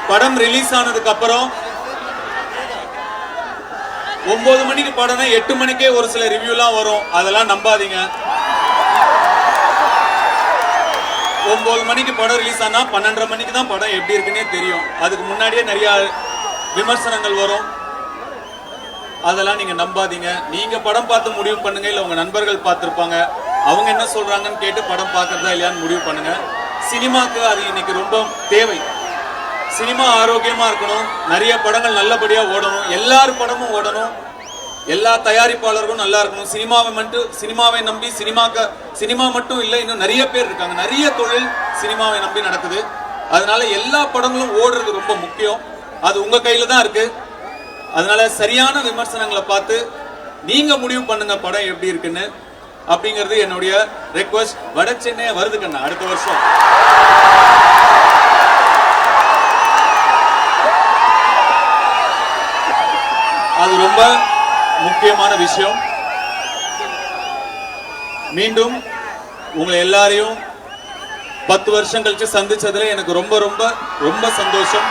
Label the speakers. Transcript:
Speaker 1: படம் ரிலீஸ் ஆனதுக்கு அப்புறம் 9 மணிக்கு படம்னா 8 மணிக்கே ஒரு சில ரிவ்யூலாம் வரும். அதெல்லாம் நம்பாதீங்க. 9 மணிக்கு படம் ரிலீஸ் ஆனா 12:30 மணிக்கு தான் படம் எப்படி இருக்குன்னே தெரியும். அதுக்கு முன்னாடியே நிறைய விமர்சனங்கள் வரும். அதெல்லாம் நீங்க நம்பாதீங்க. நீங்க படம் பார்த்து முடிவு பண்ணுங்க. இல்ல உங்க நண்பர்கள் பார்த்திருப்பாங்க, அவங்க என்ன சொல்றாங்கன்னு கேட்டு படம் பார்க்கறதா இல்லையான்னு முடிவு பண்ணுங்க. சினிமாக்கு அது இன்னைக்கு ரொம்ப தேவை. சினிமா ஆரோக்கியமா இருக்கணும், நிறைய படங்கள் நல்லபடியா ஓடணும், எல்லார் படமும் ஓடணும், எல்லா தயாரிப்பாளர்களும் நல்லா இருக்கணும். சினிமாவை நம்பி சினிமா மட்டும் இல்லை, இன்னும் நிறைய பேர் இருக்காங்க. நிறைய தொழில் சினிமாவை நம்பி நடக்குது. அதனால எல்லா படங்களும் ஓடுறது ரொம்ப முக்கியம். அது உங்க கையில தான் இருக்கு. அதனால சரியான விமர்சனங்களை பார்த்து நீங்க முடிவு பண்ணுங்க படம் எப்படி இருக்குன்னு. அப்படிங்கிறது என்னுடைய ரெக்வஸ்ட். வட சென்னை வருது கண்ணா அடுத்த வருஷம். அது ரொம்ப முக்கியமான விஷயம். மீண்டும் உங்களை எல்லாரையும் 10 வருஷம் கழிச்சு சந்திச்சதுல எனக்கு ரொம்ப ரொம்ப ரொம்ப சந்தோஷம்.